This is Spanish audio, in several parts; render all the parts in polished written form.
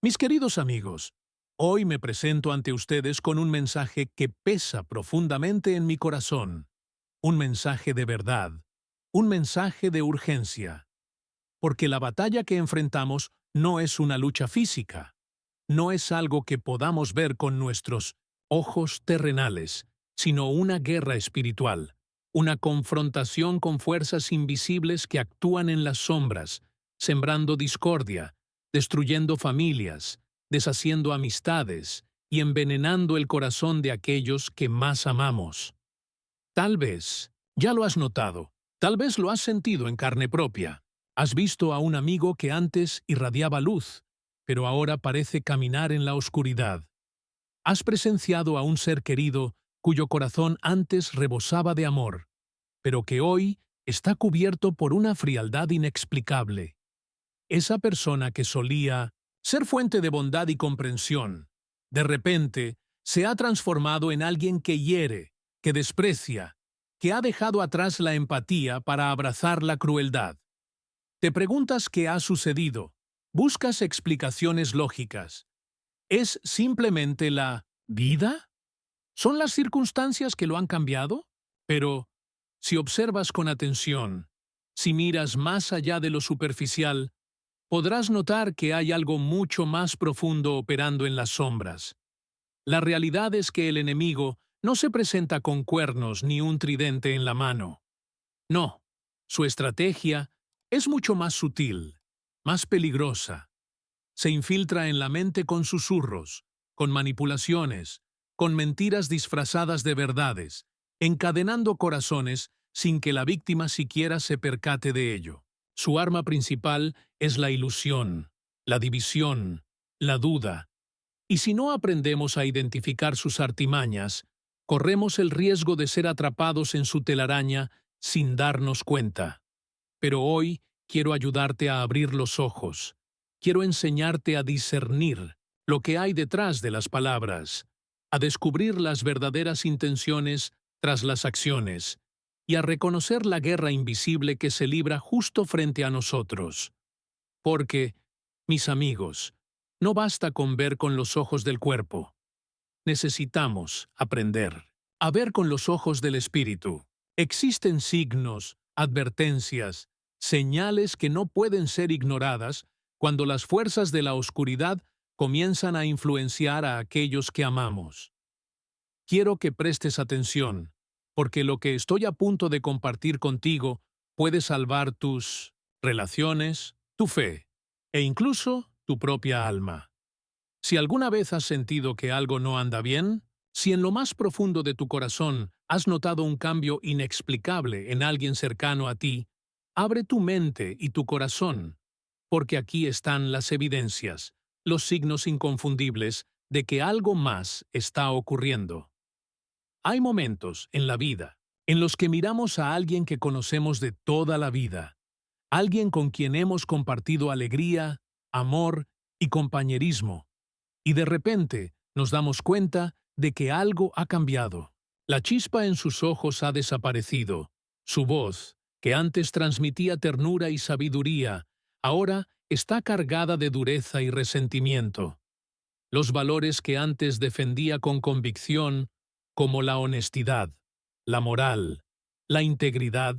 Mis queridos amigos, hoy me presento ante ustedes con un mensaje que pesa profundamente en mi corazón, un mensaje de verdad, un mensaje de urgencia, porque la batalla que enfrentamos no es una lucha física, no es algo que podamos ver con nuestros ojos terrenales, sino una guerra espiritual, una confrontación con fuerzas invisibles que actúan en las sombras, sembrando discordia, destruyendo familias, deshaciendo amistades y envenenando el corazón de aquellos que más amamos. Tal vez ya lo has notado, tal vez lo has sentido en carne propia. Has visto a un amigo que antes irradiaba luz, pero ahora parece caminar en la oscuridad. Has presenciado a un ser querido cuyo corazón antes rebosaba de amor, pero que hoy está cubierto por una frialdad inexplicable. Esa persona que solía ser fuente de bondad y comprensión, de repente se ha transformado en alguien que hiere, que desprecia, que ha dejado atrás la empatía para abrazar la crueldad. Te preguntas qué ha sucedido, buscas explicaciones lógicas. ¿Es simplemente la vida? ¿Son las circunstancias que lo han cambiado? Pero, si observas con atención, si miras más allá de lo superficial, podrás notar que hay algo mucho más profundo operando en las sombras. La realidad es que el enemigo no se presenta con cuernos ni un tridente en la mano. No, su estrategia es mucho más sutil, más peligrosa. Se infiltra en la mente con susurros, con manipulaciones, con mentiras disfrazadas de verdades, encadenando corazones sin que la víctima siquiera se percate de ello. Su arma principal es la ilusión, la división, la duda. Y si no aprendemos a identificar sus artimañas, corremos el riesgo de ser atrapados en su telaraña sin darnos cuenta. Pero hoy quiero ayudarte a abrir los ojos. Quiero enseñarte a discernir lo que hay detrás de las palabras, a descubrir las verdaderas intenciones tras las acciones y a reconocer la guerra invisible que se libra justo frente a nosotros. Porque, mis amigos, no basta con ver con los ojos del cuerpo. Necesitamos aprender a ver con los ojos del espíritu. Existen signos, advertencias, señales que no pueden ser ignoradas cuando las fuerzas de la oscuridad comienzan a influenciar a aquellos que amamos. Quiero que prestes atención, porque lo que estoy a punto de compartir contigo puede salvar tus relaciones, tu fe e incluso tu propia alma. Si alguna vez has sentido que algo no anda bien, si en lo más profundo de tu corazón has notado un cambio inexplicable en alguien cercano a ti, abre tu mente y tu corazón, porque aquí están las evidencias, los signos inconfundibles de que algo más está ocurriendo. Hay momentos en la vida en los que miramos a alguien que conocemos de toda la vida, alguien con quien hemos compartido alegría, amor y compañerismo, y de repente nos damos cuenta de que algo ha cambiado. La chispa en sus ojos ha desaparecido. Su voz, que antes transmitía ternura y sabiduría, ahora está cargada de dureza y resentimiento. Los valores que antes defendía con convicción, como la honestidad, la moral, la integridad,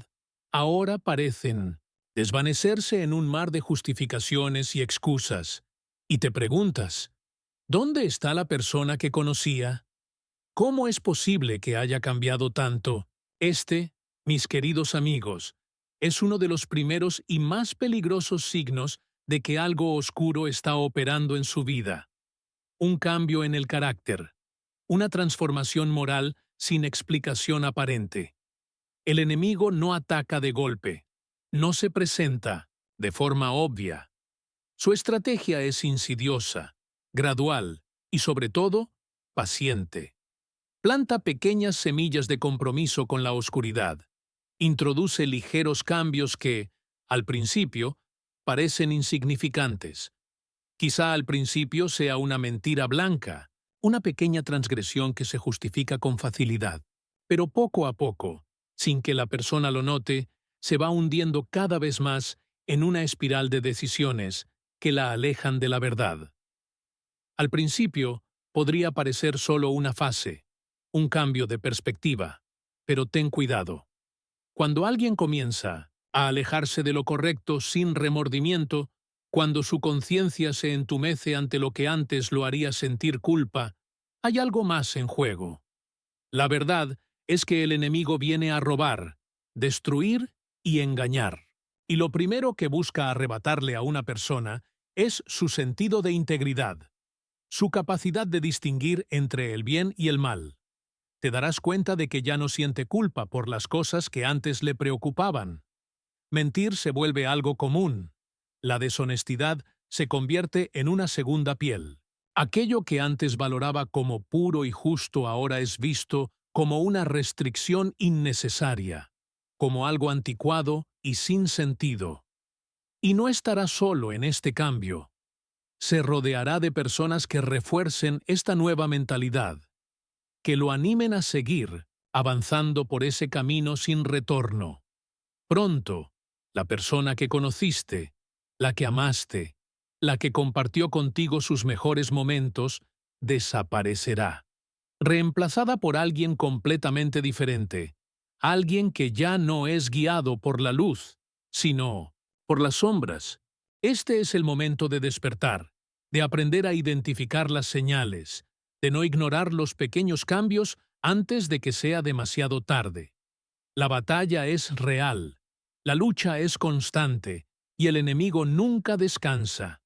ahora parecen desvanecerse en un mar de justificaciones y excusas. Y te preguntas, ¿dónde está la persona que conocía? ¿Cómo es posible que haya cambiado tanto? Este, mis queridos amigos, es uno de los primeros y más peligrosos signos de que algo oscuro está operando en su vida. Un cambio en el carácter, una transformación moral sin explicación aparente. El enemigo no ataca de golpe, no se presenta de forma obvia. Su estrategia es insidiosa, gradual y, sobre todo, paciente. Planta pequeñas semillas de compromiso con la oscuridad. Introduce ligeros cambios que, al principio, parecen insignificantes. Quizá al principio sea una mentira blanca, una pequeña transgresión que se justifica con facilidad. Pero poco a poco, sin que la persona lo note, se va hundiendo cada vez más en una espiral de decisiones que la alejan de la verdad. Al principio, podría parecer solo una fase, un cambio de perspectiva, pero ten cuidado. Cuando alguien comienza a alejarse de lo correcto sin remordimiento, cuando su conciencia se entumece ante lo que antes lo haría sentir culpa, hay algo más en juego. La verdad es que el enemigo viene a robar, destruir y engañar. Y lo primero que busca arrebatarle a una persona es su sentido de integridad, su capacidad de distinguir entre el bien y el mal. Te darás cuenta de que ya no siente culpa por las cosas que antes le preocupaban. Mentir se vuelve algo común. La deshonestidad se convierte en una segunda piel. Aquello que antes valoraba como puro y justo ahora es visto como una restricción innecesaria, como algo anticuado y sin sentido. Y no estará solo en este cambio. Se rodeará de personas que refuercen esta nueva mentalidad, que lo animen a seguir avanzando por ese camino sin retorno. Pronto, la persona que conociste, la que amaste, la que compartió contigo sus mejores momentos, desaparecerá, reemplazada por alguien completamente diferente, alguien que ya no es guiado por la luz, sino por las sombras. Este es el momento de despertar, de aprender a identificar las señales, de no ignorar los pequeños cambios antes de que sea demasiado tarde. La batalla es real, la lucha es constante, y el enemigo nunca descansa.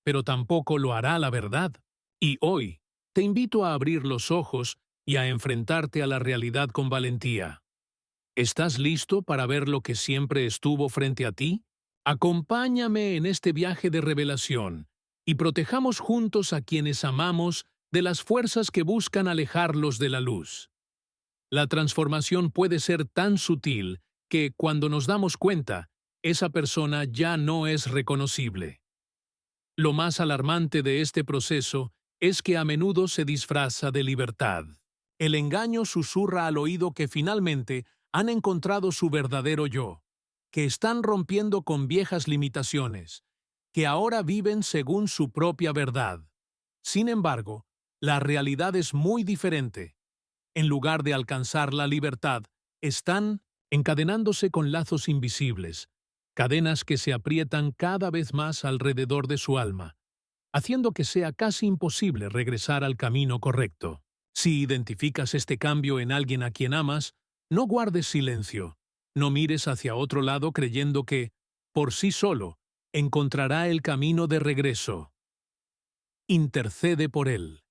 Pero tampoco lo hará la verdad. Y hoy, te invito a abrir los ojos y a enfrentarte a la realidad con valentía. ¿Estás listo para ver lo que siempre estuvo frente a ti? Acompáñame en este viaje de revelación y protejamos juntos a quienes amamos de las fuerzas que buscan alejarlos de la luz. La transformación puede ser tan sutil que, cuando nos damos cuenta, esa persona ya no es reconocible. Lo más alarmante de este proceso es que a menudo se disfraza de libertad. El engaño susurra al oído que finalmente han encontrado su verdadero yo, que están rompiendo con viejas limitaciones, que ahora viven según su propia verdad. Sin embargo, la realidad es muy diferente. En lugar de alcanzar la libertad, están encadenándose con lazos invisibles, cadenas que se aprietan cada vez más alrededor de su alma, haciendo que sea casi imposible regresar al camino correcto. Si identificas este cambio en alguien a quien amas, no guardes silencio. No mires hacia otro lado creyendo que, por sí solo, encontrará el camino de regreso. Intercede por él.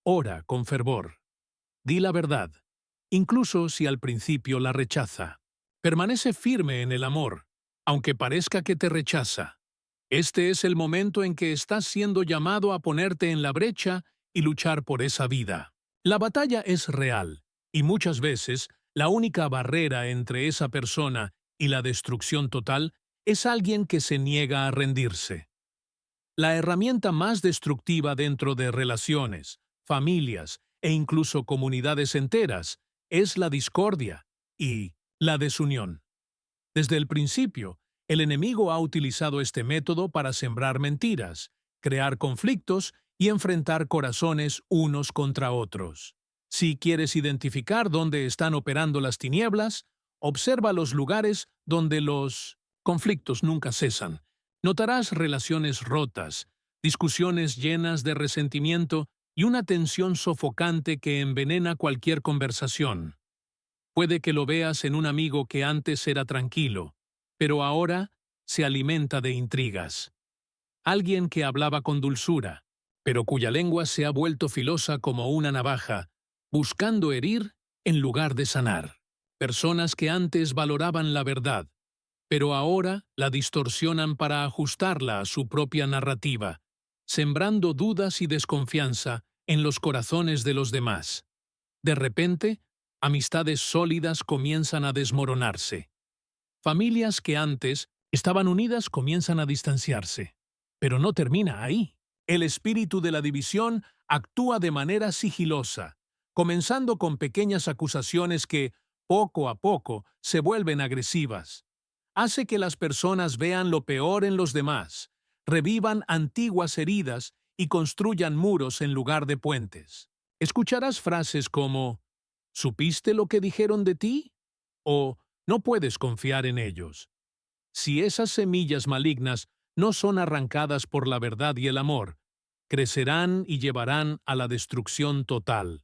Ora con fervor. Di la verdad, incluso si al principio la rechaza. Permanece firme en el amor, aunque parezca que te rechaza. Este es el momento en que estás siendo llamado a ponerte en la brecha y luchar por esa vida. La batalla es real, y muchas veces la única barrera entre esa persona y la destrucción total es alguien que se niega a rendirse. La herramienta más destructiva dentro de relaciones, familias e incluso comunidades enteras es la discordia y la desunión. Desde el principio, el enemigo ha utilizado este método para sembrar mentiras, crear conflictos y enfrentar corazones unos contra otros. Si quieres identificar dónde están operando las tinieblas, observa los lugares donde los conflictos nunca cesan. Notarás relaciones rotas, discusiones llenas de resentimiento y una tensión sofocante que envenena cualquier conversación. Puede que lo veas en un amigo que antes era tranquilo, pero ahora se alimenta de intrigas. Alguien que hablaba con dulzura, pero cuya lengua se ha vuelto filosa como una navaja, buscando herir en lugar de sanar. Personas que antes valoraban la verdad, pero ahora la distorsionan para ajustarla a su propia narrativa, sembrando dudas y desconfianza en los corazones de los demás. De repente, amistades sólidas comienzan a desmoronarse. Familias que antes estaban unidas comienzan a distanciarse. Pero no termina ahí. El espíritu de la división actúa de manera sigilosa, comenzando con pequeñas acusaciones que, poco a poco, se vuelven agresivas. Hace que las personas vean lo peor en los demás, revivan antiguas heridas y construyan muros en lugar de puentes. Escucharás frases como ¿supiste lo que dijeron de ti? O no puedes confiar en ellos. Si esas semillas malignas no son arrancadas por la verdad y el amor, crecerán y llevarán a la destrucción total.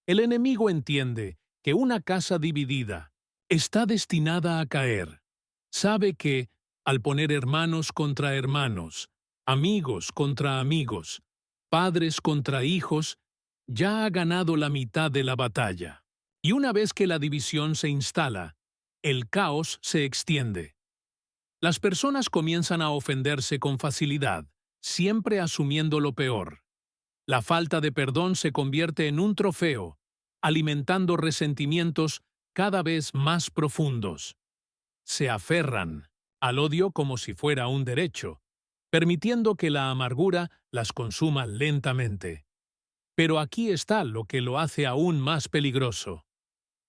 El enemigo entiende que una casa dividida está destinada a caer. Sabe que, al poner hermanos contra hermanos, amigos contra amigos, padres contra hijos, ya ha ganado la mitad de la batalla. Y una vez que la división se instala, el caos se extiende. Las personas comienzan a ofenderse con facilidad, siempre asumiendo lo peor. La falta de perdón se convierte en un trofeo, alimentando resentimientos cada vez más profundos. Se aferran al odio como si fuera un derecho, permitiendo que la amargura las consuma lentamente. Pero aquí está lo que lo hace aún más peligroso.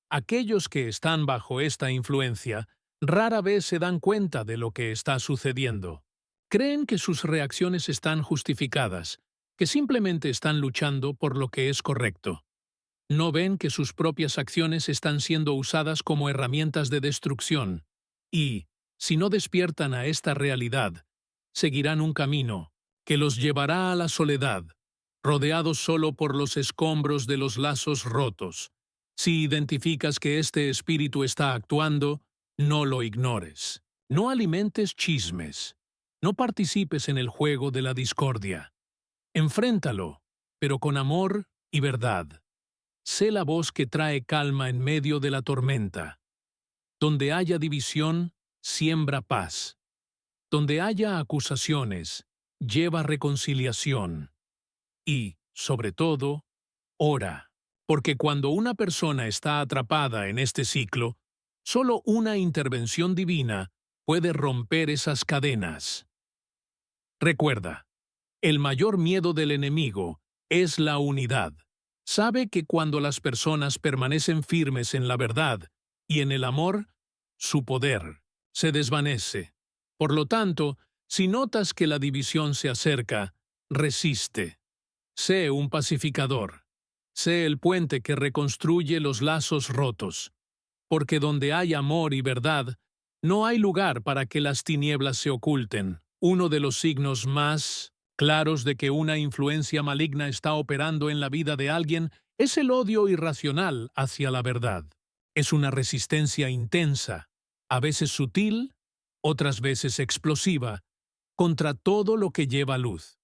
Aquellos que están bajo esta influencia rara vez se dan cuenta de lo que está sucediendo. Creen que sus reacciones están justificadas, que simplemente están luchando por lo que es correcto. No ven que sus propias acciones están siendo usadas como herramientas de destrucción, y, si no despiertan a esta realidad, seguirán un camino que los llevará a la soledad, rodeados solo por los escombros de los lazos rotos. Si identificas que este espíritu está actuando, no lo ignores. No alimentes chismes. No participes en el juego de la discordia. Enfréntalo, pero con amor y verdad. Sé la voz que trae calma en medio de la tormenta. Donde haya división, siembra paz. Donde haya acusaciones, lleva reconciliación. Y, sobre todo, ora. Porque cuando una persona está atrapada en este ciclo, solo una intervención divina puede romper esas cadenas. Recuerda, el mayor miedo del enemigo es la unidad. Sabe que cuando las personas permanecen firmes en la verdad y en el amor, su poder se desvanece. Por lo tanto, si notas que la división se acerca, resiste. Sé un pacificador. Sé el puente que reconstruye los lazos rotos. Porque donde hay amor y verdad, no hay lugar para que las tinieblas se oculten. Uno de los signos más claros de que una influencia maligna está operando en la vida de alguien es el odio irracional hacia la verdad. Es una resistencia intensa, a veces sutil, otras veces explosiva, contra todo lo que lleva luz.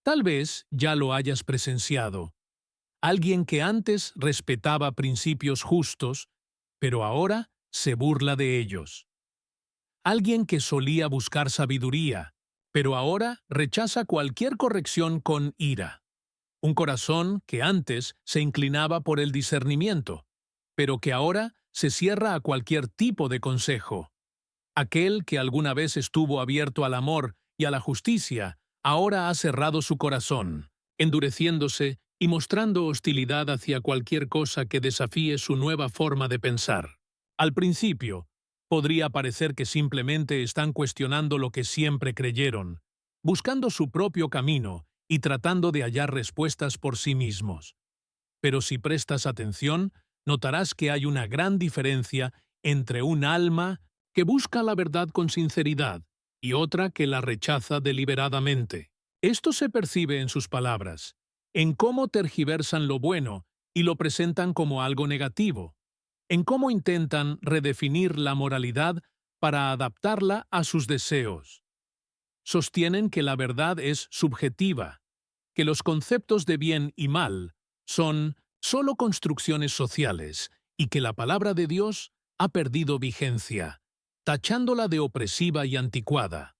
Tal vez ya lo hayas presenciado. Alguien que antes respetaba principios justos, pero ahora se burla de ellos. Alguien que solía buscar sabiduría, pero ahora rechaza cualquier corrección con ira. Un corazón que antes se inclinaba por el discernimiento, pero que ahora se cierra a cualquier tipo de consejo. Aquel que alguna vez estuvo abierto al amor y a la justicia, ahora ha cerrado su corazón, endureciéndose y mostrando hostilidad hacia cualquier cosa que desafíe su nueva forma de pensar. Al principio, podría parecer que simplemente están cuestionando lo que siempre creyeron, buscando su propio camino y tratando de hallar respuestas por sí mismos. Pero si prestas atención, notarás que hay una gran diferencia entre un alma que busca la verdad con sinceridad y otra que la rechaza deliberadamente. Esto se percibe en sus palabras, en cómo tergiversan lo bueno y lo presentan como algo negativo, en cómo intentan redefinir la moralidad para adaptarla a sus deseos. Sostienen que la verdad es subjetiva, que los conceptos de bien y mal son solo construcciones sociales y que la palabra de Dios ha perdido vigencia, tachándola de opresiva y anticuada.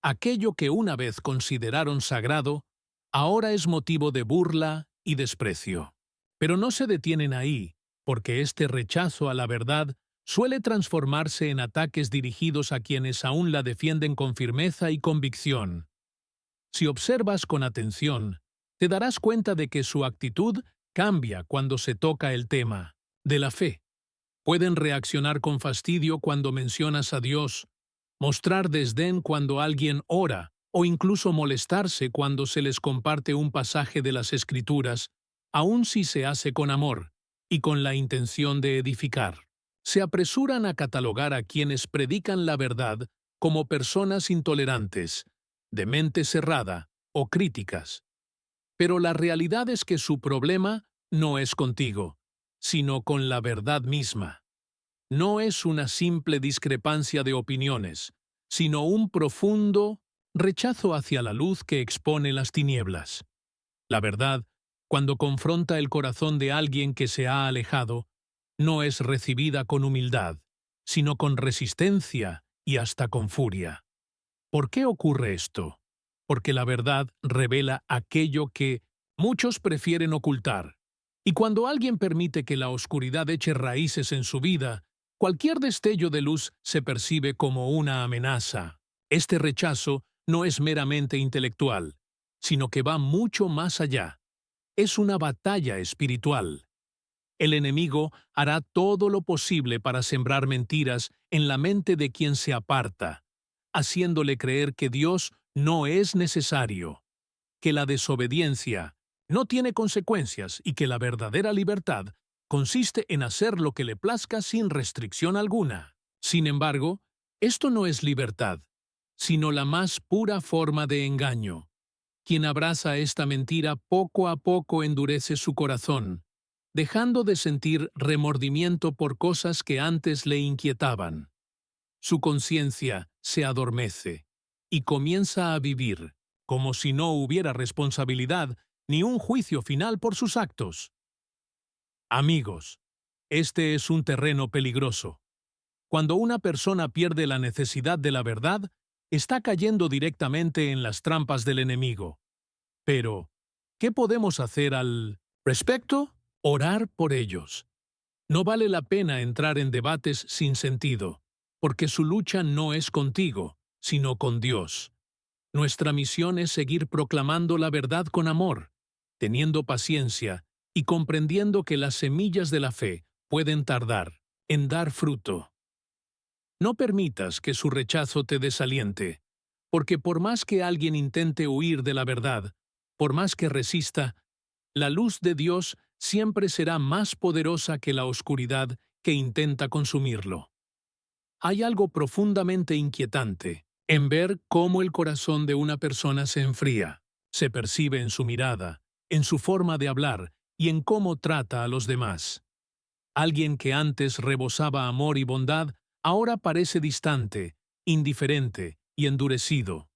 Aquello que una vez consideraron sagrado, ahora es motivo de burla y desprecio. Pero no se detienen ahí, porque este rechazo a la verdad suele transformarse en ataques dirigidos a quienes aún la defienden con firmeza y convicción. Si observas con atención, te darás cuenta de que su actitud cambia cuando se toca el tema de la fe. Pueden reaccionar con fastidio cuando mencionas a Dios, mostrar desdén cuando alguien ora o incluso molestarse cuando se les comparte un pasaje de las Escrituras, aun si se hace con amor y con la intención de edificar. Se apresuran a catalogar a quienes predican la verdad como personas intolerantes, de mente cerrada o críticas. Pero la realidad es que su problema no es contigo, sino con la verdad misma. No es una simple discrepancia de opiniones, sino un profundo rechazo hacia la luz que expone las tinieblas. La verdad, cuando confronta el corazón de alguien que se ha alejado, no es recibida con humildad, sino con resistencia y hasta con furia. ¿Por qué ocurre esto? Porque la verdad revela aquello que muchos prefieren ocultar. Y cuando alguien permite que la oscuridad eche raíces en su vida, cualquier destello de luz se percibe como una amenaza. Este rechazo no es meramente intelectual, sino que va mucho más allá. Es una batalla espiritual. El enemigo hará todo lo posible para sembrar mentiras en la mente de quien se aparta, haciéndole creer que Dios no es necesario, que la desobediencia no tiene consecuencias y que la verdadera libertad consiste en hacer lo que le plazca sin restricción alguna. Sin embargo, esto no es libertad, sino la más pura forma de engaño. Quien abraza esta mentira poco a poco endurece su corazón, dejando de sentir remordimiento por cosas que antes le inquietaban. Su conciencia se adormece y comienza a vivir como si no hubiera responsabilidad ni un juicio final por sus actos. Amigos, este es un terreno peligroso. Cuando una persona pierde la necesidad de la verdad, está cayendo directamente en las trampas del enemigo. Pero, ¿qué podemos hacer al respecto? Orar por ellos. No vale la pena entrar en debates sin sentido, porque su lucha no es contigo, sino con Dios. Nuestra misión es seguir proclamando la verdad con amor, teniendo paciencia y comprendiendo que las semillas de la fe pueden tardar en dar fruto. No permitas que su rechazo te desaliente, porque por más que alguien intente huir de la verdad, por más que resista, la luz de Dios siempre será más poderosa que la oscuridad que intenta consumirlo. Hay algo profundamente inquietante en ver cómo el corazón de una persona se enfría. Se percibe en su mirada, en su forma de hablar y en cómo trata a los demás. Alguien que antes rebosaba amor y bondad, ahora parece distante, indiferente y endurecido.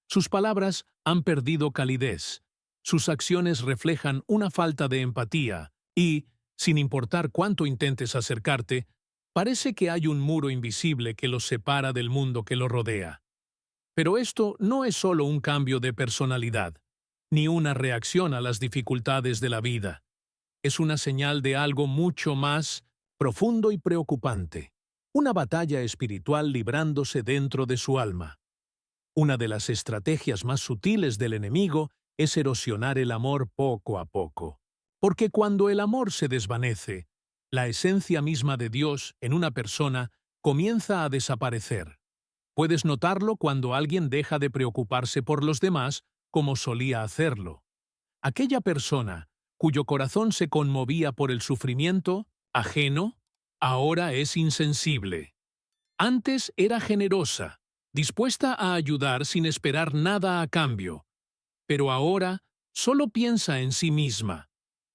Sus palabras han perdido calidez. Sus acciones reflejan una falta de empatía y, sin importar cuánto intentes acercarte, parece que hay un muro invisible que los separa del mundo que lo rodea. Pero esto no es solo un cambio de personalidad, ni una reacción a las dificultades de la vida. Es una señal de algo mucho más profundo y preocupante. Una batalla espiritual librándose dentro de su alma. Una de las estrategias más sutiles del enemigo es erosionar el amor poco a poco. Porque cuando el amor se desvanece, la esencia misma de Dios en una persona comienza a desaparecer. Puedes notarlo cuando alguien deja de preocuparse por los demás como solía hacerlo. Aquella persona, cuyo corazón se conmovía por el sufrimiento ajeno, ahora es insensible. Antes era generosa, dispuesta a ayudar sin esperar nada a cambio, pero ahora solo piensa en sí misma,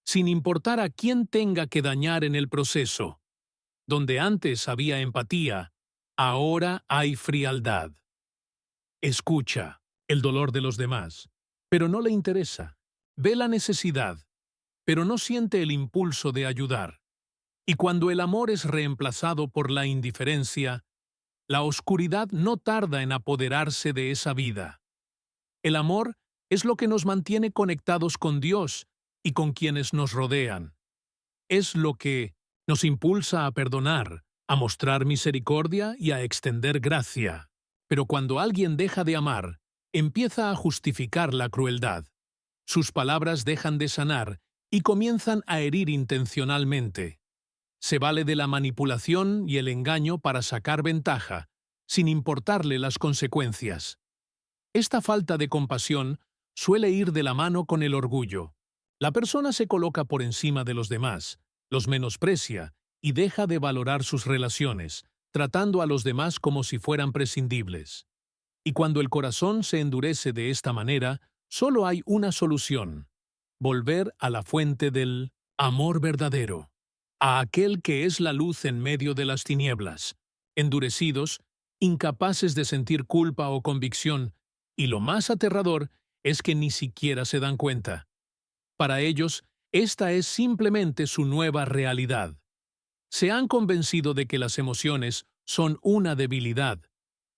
sin importar a quién tenga que dañar en el proceso. Donde antes había empatía, ahora hay frialdad. Escucha el dolor de los demás, pero no le interesa. Ve la necesidad, pero no siente el impulso de ayudar. Y cuando el amor es reemplazado por la indiferencia, la oscuridad no tarda en apoderarse de esa vida. El amor es lo que nos mantiene conectados con Dios y con quienes nos rodean. Es lo que nos impulsa a perdonar, a mostrar misericordia y a extender gracia. Pero cuando alguien deja de amar, empieza a justificar la crueldad. Sus palabras dejan de sanar y comienzan a herir intencionalmente. Se vale de la manipulación y el engaño para sacar ventaja, sin importarle las consecuencias. Esta falta de compasión suele ir de la mano con el orgullo. La persona se coloca por encima de los demás, los menosprecia y deja de valorar sus relaciones, tratando a los demás como si fueran prescindibles. Y cuando el corazón se endurece de esta manera, solo hay una solución: volver a la fuente del amor verdadero, a aquel que es la luz en medio de las tinieblas. Endurecidos, incapaces de sentir culpa o convicción, y lo más aterrador es que ni siquiera se dan cuenta. Para ellos, esta es simplemente su nueva realidad. Se han convencido de que las emociones son una debilidad,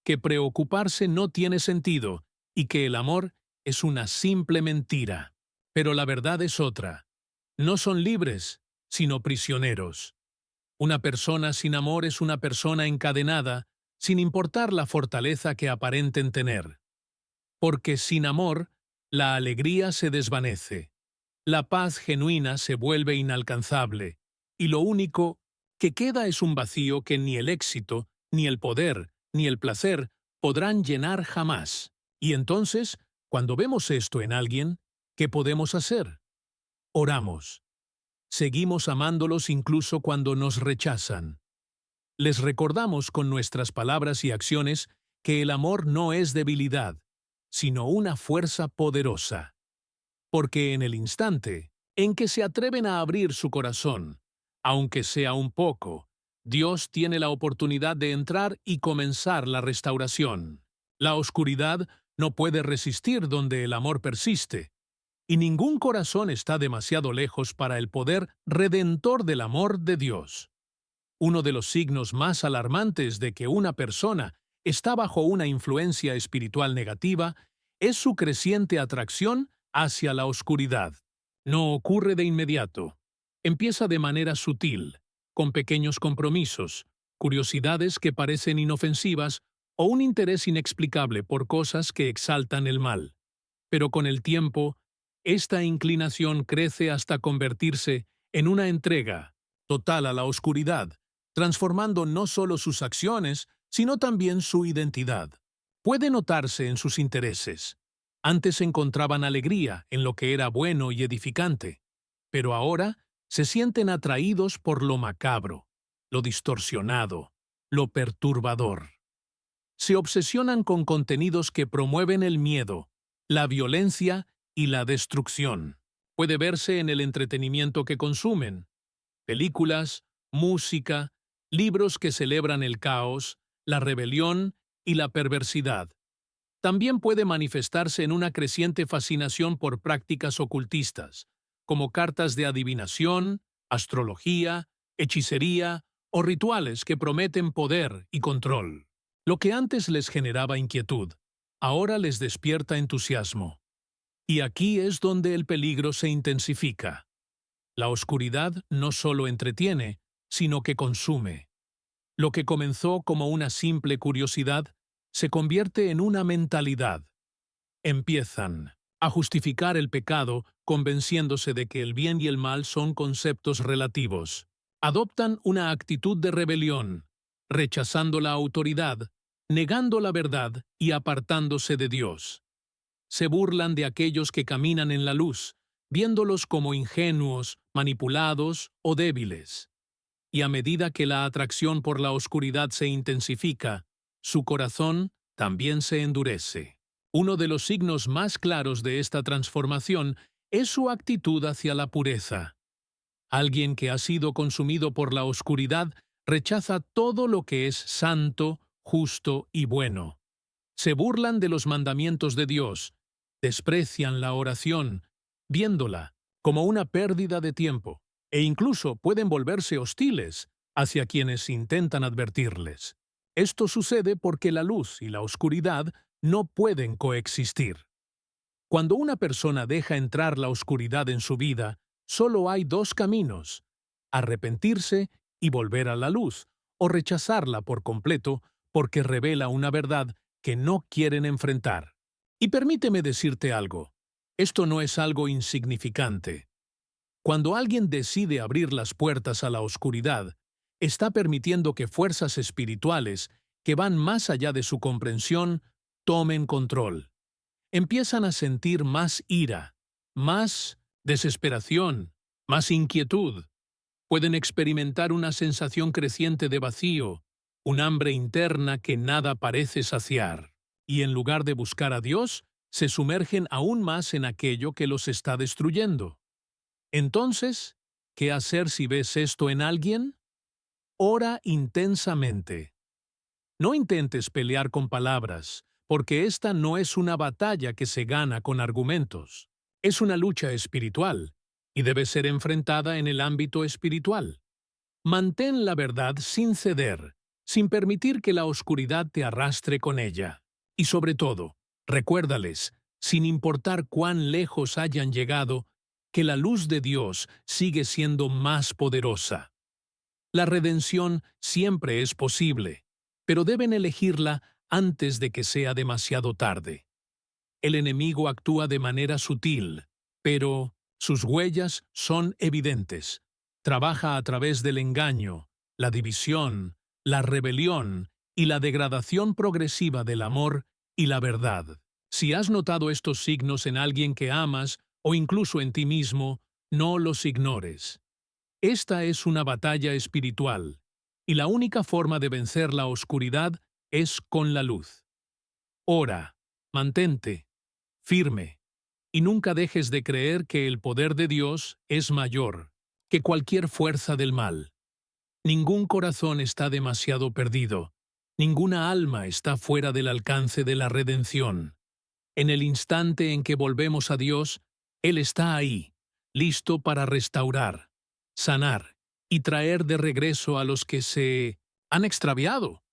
que preocuparse no tiene sentido y que el amor es una simple mentira. Pero la verdad es otra. No son libres, sino prisioneros. Una persona sin amor es una persona encadenada, sin importar la fortaleza que aparenten tener. Porque sin amor, la alegría se desvanece, la paz genuina se vuelve inalcanzable, y lo único que queda es un vacío que ni el éxito, ni el poder, ni el placer podrán llenar jamás. Y entonces, cuando vemos esto en alguien, ¿qué podemos hacer? Oramos. Seguimos amándolos incluso cuando nos rechazan. Les recordamos con nuestras palabras y acciones que el amor no es debilidad, sino una fuerza poderosa. Porque en el instante en que se atreven a abrir su corazón, aunque sea un poco, Dios tiene la oportunidad de entrar y comenzar la restauración. La oscuridad no puede resistir donde el amor persiste, y ningún corazón está demasiado lejos para el poder redentor del amor de Dios. Uno de los signos más alarmantes de que una persona está bajo una influencia espiritual negativa es su creciente atracción hacia la oscuridad. No ocurre de inmediato. Empieza de manera sutil, con pequeños compromisos, curiosidades que parecen inofensivas o un interés inexplicable por cosas que exaltan el mal. Pero con el tiempo, esta inclinación crece hasta convertirse en una entrega total a la oscuridad, transformando no solo sus acciones, sino también su identidad. Puede notarse en sus intereses. Antes encontraban alegría en lo que era bueno y edificante, pero ahora se sienten atraídos por lo macabro, lo distorsionado, lo perturbador. Se obsesionan con contenidos que promueven el miedo, la violencia y la destrucción. Puede verse en el entretenimiento que consumen: películas, música, libros que celebran el caos, la rebelión y la perversidad. También puede manifestarse en una creciente fascinación por prácticas ocultistas, como cartas de adivinación, astrología, hechicería o rituales que prometen poder y control. Lo que antes les generaba inquietud, ahora les despierta entusiasmo. Y aquí es donde el peligro se intensifica. La oscuridad no solo entretiene, sino que consume. Lo que comenzó como una simple curiosidad se convierte en una mentalidad. Empiezan a justificar el pecado convenciéndose de que el bien y el mal son conceptos relativos. Adoptan una actitud de rebelión, rechazando la autoridad, negando la verdad y apartándose de Dios. Se burlan de aquellos que caminan en la luz, viéndolos como ingenuos, manipulados o débiles. Y a medida que la atracción por la oscuridad se intensifica, su corazón también se endurece. Uno de los signos más claros de esta transformación es su actitud hacia la pureza. Alguien que ha sido consumido por la oscuridad rechaza todo lo que es santo, justo y bueno. Se burlan de los mandamientos de Dios, desprecian la oración, viéndola como una pérdida de tiempo, e incluso pueden volverse hostiles hacia quienes intentan advertirles. Esto sucede porque la luz y la oscuridad no pueden coexistir. Cuando una persona deja entrar la oscuridad en su vida, solo hay dos caminos: arrepentirse y volver a la luz, o rechazarla por completo porque revela una verdad que no quieren enfrentar. Y permíteme decirte algo, esto no es algo insignificante. Cuando alguien decide abrir las puertas a la oscuridad, está permitiendo que fuerzas espirituales que van más allá de su comprensión tomen control. Empiezan a sentir más ira, más desesperación, más inquietud. Pueden experimentar una sensación creciente de vacío, un hambre interna que nada parece saciar. Y en lugar de buscar a Dios, se sumergen aún más en aquello que los está destruyendo. Entonces, ¿qué hacer si ves esto en alguien? Ora intensamente. No intentes pelear con palabras, porque esta no es una batalla que se gana con argumentos. Es una lucha espiritual, y debe ser enfrentada en el ámbito espiritual. Mantén la verdad sin ceder, sin permitir que la oscuridad te arrastre con ella. Y sobre todo, recuérdales, sin importar cuán lejos hayan llegado, que la luz de Dios sigue siendo más poderosa. La redención siempre es posible, pero deben elegirla antes de que sea demasiado tarde. El enemigo actúa de manera sutil, pero sus huellas son evidentes. Trabaja a través del engaño, la división, la rebelión y la degradación progresiva del amor y la verdad. Si has notado estos signos en alguien que amas o incluso en ti mismo, no los ignores. Esta es una batalla espiritual, y la única forma de vencer la oscuridad es con la luz. Ora, mantente firme, y nunca dejes de creer que el poder de Dios es mayor que cualquier fuerza del mal. Ningún corazón está demasiado perdido, ninguna alma está fuera del alcance de la redención. En el instante en que volvemos a Dios, Él está ahí, listo para restaurar, sanar y traer de regreso a los que se han extraviado.